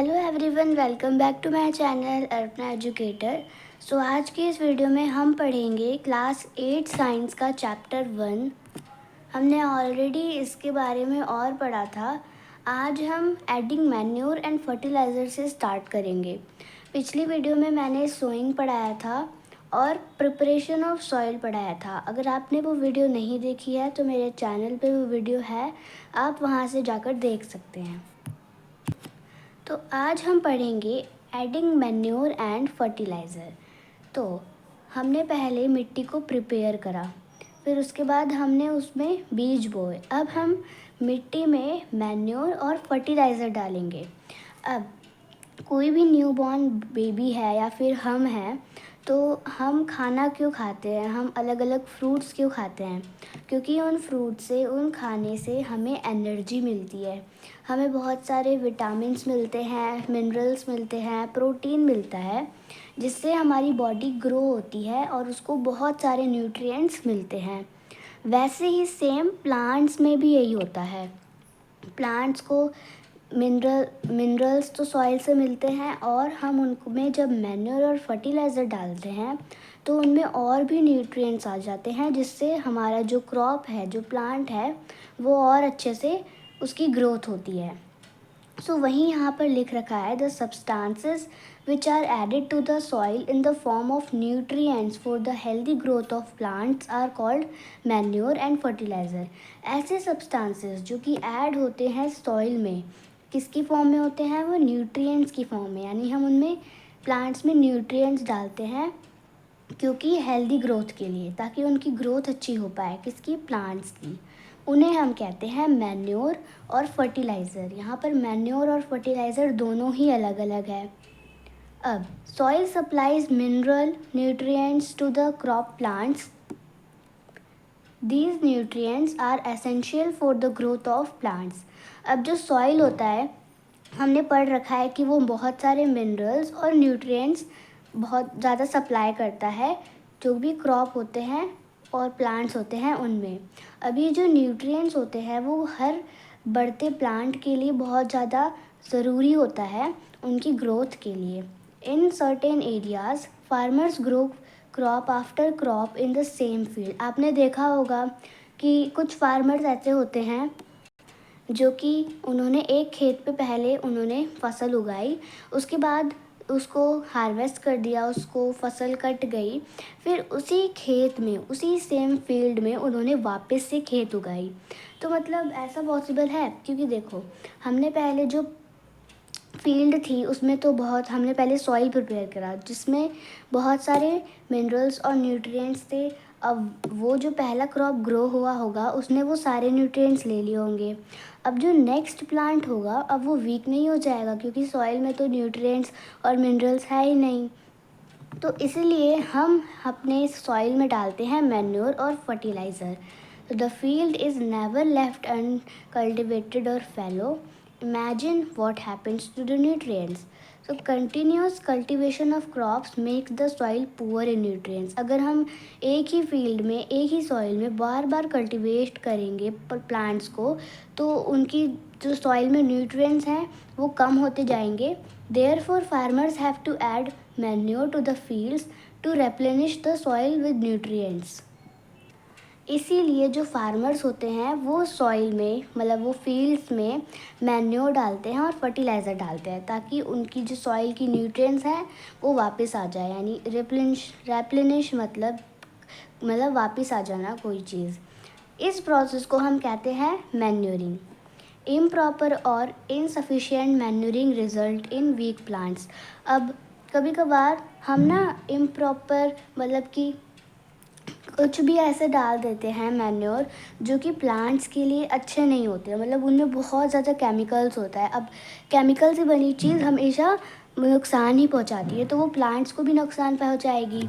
Hello everyone, welcome back to my channel Arpana educator. आज की इस वीडियो में हम पढ़ेंगे क्लास 8 साइंस का चैप्टर 1। हमने ऑलरेडी इसके बारे में और पढ़ा था। आज हम एडिंग मैन्योर एंड फर्टिलाइज़र से स्टार्ट करेंगे। पिछली वीडियो में मैंने सोइंग पढ़ाया था और प्रिपरेशन ऑफ सॉइल पढ़ाया था। अगर आपने वो वीडियो नहीं देखी है तो मेरे चैनल पे वो वीडियो है, आप वहाँ से जाकर देख सकते हैं। तो आज हम पढ़ेंगे एडिंग मैन्योर एंड फर्टिलाइज़र। तो हमने पहले मिट्टी को प्रिपेयर करा, फिर उसके बाद हमने उसमें बीज बोए। अब हम मिट्टी में मैन्योर और फर्टिलाइज़र डालेंगे। अब कोई भी न्यूबॉर्न बेबी है या फिर हम हैं, तो हम खाना क्यों खाते हैं, हम अलग अलग फ्रूट्स क्यों खाते हैं? क्योंकि उन फ्रूट से, उन खाने से हमें एनर्जी मिलती है, हमें बहुत सारे विटामिन्स मिलते हैं, मिनरल्स मिलते हैं, प्रोटीन मिलता है, जिससे हमारी बॉडी ग्रो होती है और उसको बहुत सारे न्यूट्रिएंट्स मिलते हैं। वैसे ही सेम प्लांट्स में भी यही होता है। प्लांट्स को मिनरल्स तो सॉइल से मिलते हैं और हम उनमें जब मैन्योर और फर्टिलाइज़र डालते हैं तो उनमें और भी न्यूट्रिएंट्स आ जाते हैं, जिससे हमारा जो क्रॉप है, जो प्लांट है, वो और अच्छे से उसकी ग्रोथ होती है। वहीं यहाँ पर लिख रखा है, the substances which are added to the soil in the form of nutrients for the healthy growth of plants are called manure and fertilizer। ऐसे सब्सटेंसेस जो कि ऐड होते हैं सॉइल में, किसकी फॉर्म में होते हैं? वो न्यूट्रिएंट्स की फॉर्म में, यानी हम उनमें प्लांट्स में न्यूट्रिएंट्स डालते हैं क्योंकि हेल्दी ग्रोथ के लिए, ताकि उनकी ग्रोथ अच्छी हो पाए, किसकी? प्लांट्स की। उन्हें हम कहते हैं मैन्योर और फर्टिलाइज़र। यहाँ पर मैन्योर और फर्टिलाइज़र दोनों ही अलग अलग है। अब soil supplies mineral nutrients to the crop plants. These nutrients are essential for the growth of plants. अब जो सॉइल होता है, हमने पढ़ रखा है कि वो बहुत सारे मिनरल्स और न्यूट्रिएंट्स बहुत ज़्यादा सप्लाई करता है, जो भी क्रॉप होते हैं और प्लांट्स होते हैं उनमें। अभी जो न्यूट्रिएंट्स होते हैं वो हर बढ़ते प्लांट के लिए बहुत ज़्यादा ज़रूरी होता है, उनकी ग्रोथ के लिए। In certain areas farmers grow crop after crop in the same field. आपने देखा होगा कि कुछ फार्मर्स ऐसे होते हैं जो कि उन्होंने एक खेत पे पहले उन्होंने फसल उगाई, उसके बाद उसको हार्वेस्ट कर दिया, उसको फसल कट गई, फिर उसी खेत में, उसी सेम फील्ड में उन्होंने वापस से खेत उगाई। तो मतलब ऐसा पॉसिबल है, क्योंकि देखो, हमने पहले जो फील्ड थी उसमें तो बहुत, हमने पहले सॉइल प्रिपेयर करा जिसमें बहुत सारे मिनरल्स और न्यूट्रिएंट्स थे। अब वो जो पहला क्रॉप ग्रो हुआ होगा उसने वो सारे न्यूट्रिएंट्स ले लिए होंगे। अब जो नेक्स्ट प्लांट होगा, अब वो वीक नहीं हो जाएगा, क्योंकि सॉइल में तो न्यूट्रिएंट्स और मिनरल्स है ही नहीं। तो इसीलिए हम अपने सॉइल में डालते हैं मैन्योर और फर्टिलाइज़र। तो the field is never left uncultivated और फैलो। Imagine what happens to the nutrients. So continuous cultivation of crops makes the soil poor in nutrients। अगर हम एक ही फील्ड में, एक ही सॉइल में बार बार कल्टिवेट करेंगे प्लांट्स को, तो उनकी जो सॉइल में न्यूट्रिएंट्स हैं वो कम होते जाएंगे। Therefore farmers have to add manure to the fields to replenish the soil with nutrients। इसीलिए जो फार्मर्स होते हैं वो सॉइल में, मतलब वो फील्ड्स में मैन्योर डालते हैं और फर्टिलाइज़र डालते हैं, ताकि उनकी जो सॉइल की न्यूट्रिएंट्स हैं वो वापस आ जाए। यानी रेप्लेनिश मतलब वापस आ जाना कोई चीज़। इस प्रोसेस को हम कहते हैं मैन्योरिंग। इम्प्रॉपर और insufficient manuring result in weak plants. अब कभी कभार हम ना इम्प्रॉपर, मतलब कि कुछ भी ऐसे डाल देते हैं मैन्योर जो कि प्लांट्स के लिए अच्छे नहीं होते, मतलब उनमें बहुत ज़्यादा केमिकल्स होता है। अब केमिकल से बनी चीज़ हमेशा नुकसान ही पहुंचाती है, तो वो प्लांट्स को भी नुकसान पहुंचाएगी।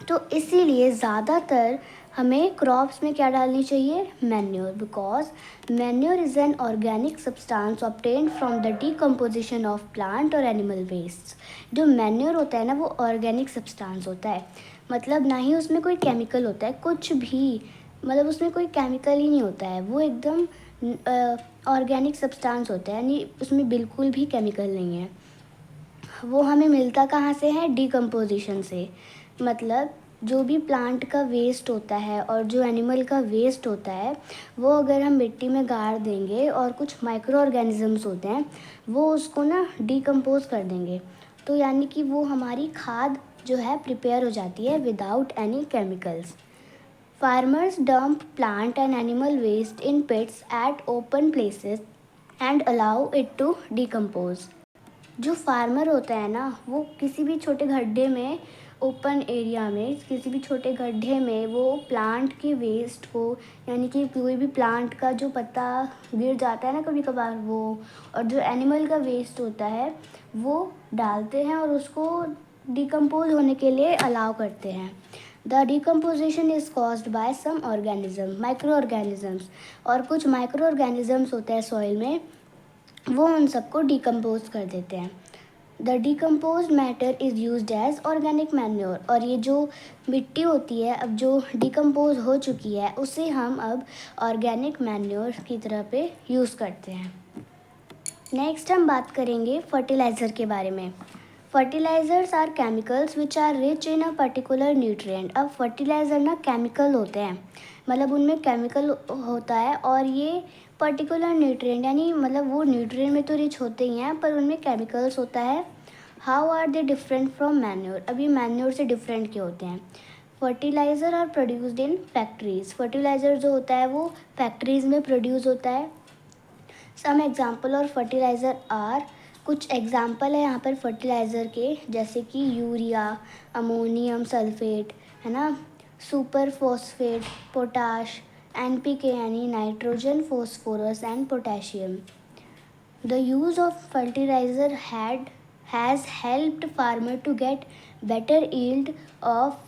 तो इसीलिए ज़्यादातर हमें क्रॉप्स में क्या डालनी चाहिए? Manure, because manure is an organic substance obtained from the decomposition of plant और एनिमल वेस्ट। जो मैन्योर होता है ना, वो ऑर्गेनिक सब्सटेंस होता है, मतलब ना ही उसमें कोई केमिकल होता है, कुछ भी, मतलब उसमें कोई केमिकल ही नहीं होता है, वो एकदम ऑर्गेनिक सब्सटेंस होता है, यानी उसमें बिल्कुल भी केमिकल नहीं है। वो हमें मिलता कहाँ से है? डिकम्पोजिशन से। मतलब जो भी प्लांट का वेस्ट होता है और जो एनिमल का वेस्ट होता है, वो अगर हम मिट्टी में गाड़ देंगे और कुछ माइक्रो ऑर्गेनिजम्स होते हैं, वो उसको ना डिकम्पोज कर देंगे। तो यानी कि वो हमारी खाद जो है प्रिपेयर हो जाती है without any chemicals. Farmers dump plant and animal waste in pits at open places and allow it to decompose. जो फार्मर होता है ना, वो किसी भी छोटे गड्ढे में, ओपन एरिया में, किसी भी छोटे गड्ढे में वो प्लांट के वेस्ट को, यानी कि कोई भी प्लांट का जो पत्ता गिर जाता है ना कभी कभार, वो और जो एनिमल का वेस्ट होता है वो डालते हैं और उसको डिकम्पोज होने के लिए अलाउ करते हैं। The decomposition is caused by some organism, micro organisms, और कुछ माइक्रो ऑर्गेनिजम्स होते हैं सॉइल में, वो उन सबको डिकम्पोज कर देते हैं। The decompose matter is used as organic manure, और ये जो मिट्टी होती है अब जो डिकम्पोज हो चुकी है, उसे हम अब ऑर्गेनिक मैन्योर की तरह पे यूज़ करते हैं। नेक्स्ट हम बात करेंगे फर्टिलाइज़र के बारे में। Fertilizers are chemicals which are rich in a particular nutrient. अब फर्टिलाइज़र ना केमिकल होते हैं, मतलब उनमें केमिकल होता है और ये पर्टिकुलर न्यूट्रिएंट, यानी मतलब वो न्यूट्रिएंट में तो रिच होते ही हैं पर उनमें केमिकल्स होता है। How are they different from manure? अब ये मैन्योर से डिफरेंट क्यों होते हैं? Fertilizer are produced in factories. Fertilizer जो होता है वो फैक्ट्रीज़ में प्रोड्यूस होता है। सम एग्जाम्पल और फर्टिलाइज़र आर, कुछ एग्जाम्पल है यहाँ पर फर्टिलाइज़र के, जैसे कि यूरिया, अमोनियम सल्फेट, है ना, सुपर फॉस्फेट, पोटाश, एनपीके यानी nitrogen, phosphorus and potassium. The use of fertilizer has helped farmer to get better yield of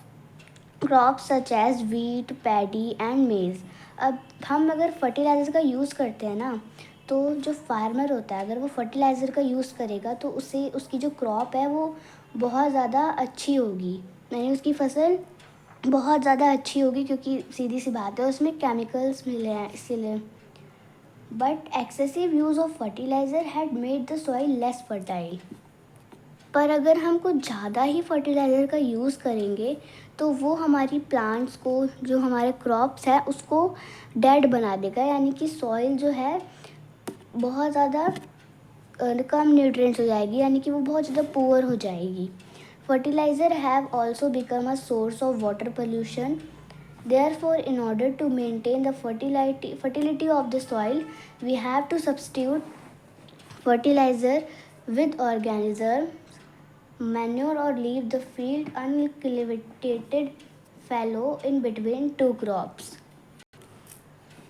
crops such as wheat, paddy and maize. अब हम अगर fertiliser का use करते हैं ना, तो जो फार्मर होता है अगर वो फर्टिलाइज़र का यूज़ करेगा तो उससे उसकी जो क्रॉप है वो बहुत ज़्यादा अच्छी होगी, यानी उसकी फसल बहुत ज़्यादा अच्छी होगी, क्योंकि सीधी सी बात है उसमें केमिकल्स मिले हैं इसीलिए। But excessive use of fertiliser had made the soil less fertile. पर अगर हम कुछ ज़्यादा ही फर्टिलाइज़र का यूज़ करेंगे तो वो हमारी प्लांट्स को, जो हमारे क्रॉप्स है उसको डेड बना देगा, यानी कि सॉइल जो है बहुत ज़्यादा कम न्यूट्रिएंट्स हो जाएगी, यानी कि वो बहुत ज़्यादा पुअर हो जाएगी। Fertiliser have also become a source of water pollution. Therefore, in order to maintain the fertility of the soil, we have to substitute fertilizer with organism manure or leave the field uncultivated fallow in between two crops.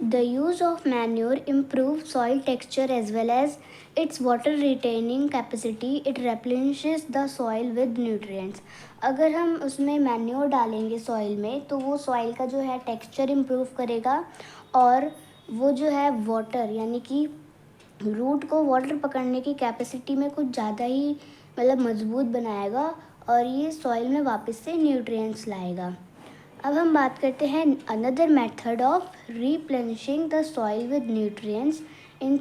The use of manure improves soil texture as well as its water retaining capacity. It replenishes the soil with nutrients. अगर हम उसमें manure डालेंगे soil में तो वो soil का जो है टेक्सचर इम्प्रूव करेगा और वो जो है वाटर, यानी कि रूट को वाटर पकड़ने की कैपेसिटी में कुछ ज़्यादा ही मतलब मजबूत बनाएगा और ये सॉइल में वापस से न्यूट्रिएंट्स लाएगा। अब हम बात करते हैं another method of replenishing the soil with nutrients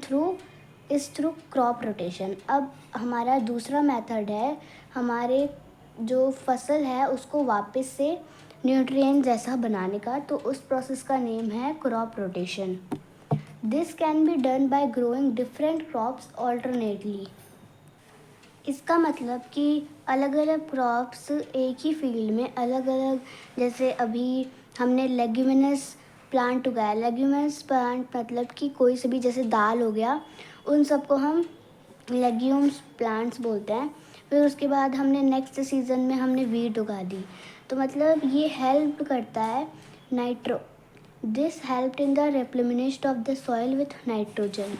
through crop rotation. अब हमारा दूसरा मेथड है हमारे जो फसल है उसको वापस से न्यूट्रिएंट जैसा बनाने का, तो उस प्रोसेस का नेम है crop rotation. This can be done by growing different crops alternately. इसका मतलब कि अलग अलग क्रॉप्स एक ही फील्ड में अलग अलग, जैसे अभी हमने लेग्यूमिनस प्लांट उगाया। लेग्यूमिनस प्लांट मतलब कि कोई से भी, जैसे दाल हो गया, उन सबको हम लेग्यूम्स प्लांट्स बोलते हैं। फिर उसके बाद हमने नेक्स्ट सीज़न में हमने वीट उगा दी, तो मतलब ये हेल्प करता है nitro this help in the replenish of the soil with nitrogen.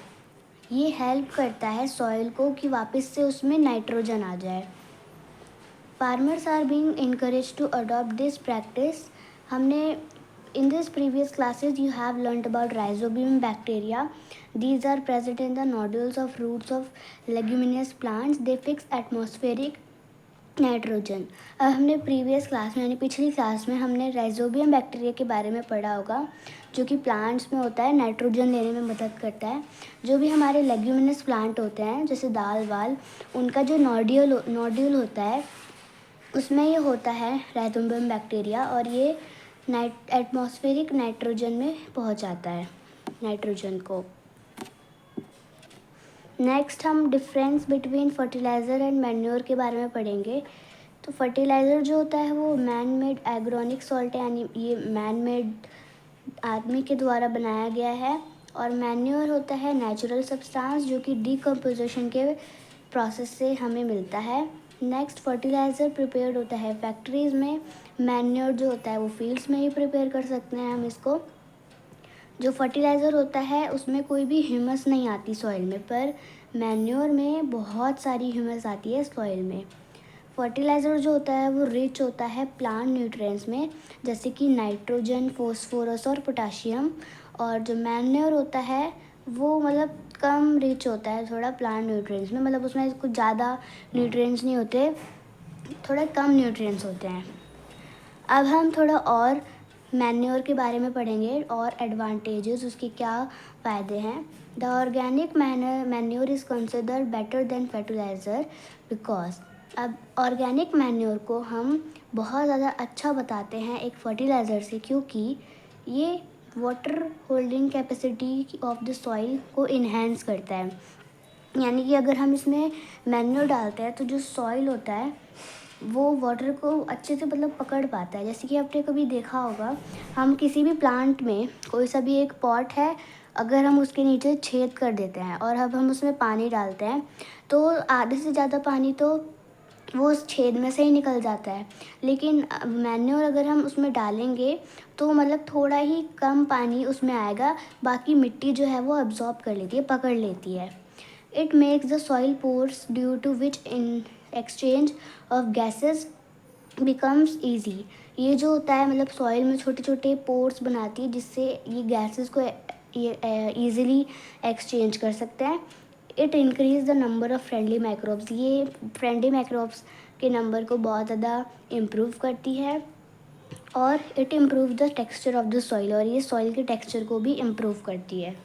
ये हेल्प करता है सॉइल को कि वापस से उसमें नाइट्रोजन आ जाए। Farmers are being encourage to adopt this practice. हमने in this previous classes you have learned about rhizobium bacteria. These are present in the nodules of roots of leguminous plants. They fix atmospheric nitrogen. अब हमने previous class में यानी पिछली class में हमने rhizobium bacteria के बारे में पढ़ा होगा, जो कि प्लांट्स में होता है, नाइट्रोजन लेने में मदद करता है। जो भी हमारे लेग्यूमिनस प्लांट होते हैं जैसे दाल वाल, उनका जो नोड्यूल होता है उसमें ये होता है राइजोबियम बैक्टीरिया, और ये एटमॉस्फेरिक नाइट्रोजन में पहुंचाता है नाइट्रोजन को। नेक्स्ट हम difference between fertiliser and manure के बारे में पढ़ेंगे। तो फर्टिलाइज़र जो होता है वो मैन मेड एग्रोनिक सॉल्ट, यानी ये मैन मेड आदमी के द्वारा बनाया गया है। और मैन्योर होता है नेचुरल सब्सटेंस जो कि डिकम्पोजिशन के प्रोसेस से हमें मिलता है। नेक्स्ट फर्टिलाइज़र प्रिपेयर्ड होता है फैक्ट्रीज़ में। मैन्योर जो होता है वो फील्ड्स में ही प्रिपेयर कर सकते हैं हम इसको। जो फर्टिलाइज़र होता है उसमें कोई भी ह्यूमस नहीं आती सॉइल में, पर मैन्योर में बहुत सारी ह्यूमस आती है सॉइल में। फर्टिलाइज़र जो होता है वो रिच होता है प्लांट न्यूट्रिएंट्स में, जैसे कि नाइट्रोजन, फॉस्फोरस और पोटाशियम। और जो मैन्योर होता है वो मतलब कम रिच होता है थोड़ा प्लांट न्यूट्रिएंट्स में, मतलब उसमें कुछ ज़्यादा न्यूट्रिएंट्स नहीं होते, थोड़ा कम न्यूट्रिएंट्स होते हैं। अब हम थोड़ा और मैन्योर के बारे में पढ़ेंगे और एडवांटेजेस, उसके क्या फ़ायदे हैं। The organic manure is considered better than fertiliser because, अब ऑर्गेनिक मैन्योर को हम बहुत ज़्यादा अच्छा बताते हैं एक फर्टिलाइज़र से, क्योंकि ये water holding capacity of the soil को इन्हेंस करता है। यानी कि अगर हम इसमें मैन्योर डालते हैं तो जो सॉइल होता है वो वाटर को अच्छे से मतलब पकड़ पाता है। जैसे कि आपने कभी देखा होगा, हम किसी भी प्लांट में कोई सा भी एक पॉट है, अगर हम उसके नीचे छेद कर देते हैं और अब हम उसमें पानी डालते हैं तो आधे से ज़्यादा पानी तो वो उस छेद में से ही निकल जाता है। लेकिन मैन्योर अगर हम उसमें डालेंगे तो मतलब थोड़ा ही कम पानी उसमें आएगा, बाकी मिट्टी जो है वो अब्जॉर्ब कर लेती है, पकड़ लेती है। It makes the soil pores, due to which in exchange of gases becomes easy। ये जो होता है मतलब सॉइल में छोटे छोटे पोर्स बनाती है जिससे ये गैसेस को ईज़िली एक्सचेंज कर सकते हैं। It increase the number of friendly microbes, ये फ्रेंडली माइक्रोब्स के नंबर को बहुत ज़्यादा इम्प्रूव करती है। और it improve the texture of the soil, और ये सॉइल के टेक्सचर को भी इम्प्रूव करती है।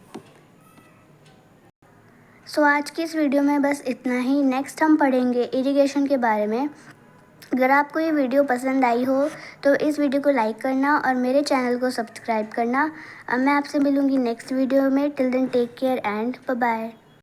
सो आज की इस वीडियो में बस इतना ही। नेक्स्ट हम पढ़ेंगे इरिगेशन के बारे में। अगर आपको ये वीडियो पसंद आई हो तो इस वीडियो को लाइक करना और मेरे चैनल को सब्सक्राइब करना। अब मैं आपसे मिलूँगी नेक्स्ट वीडियो में। Till then take care and bye bye.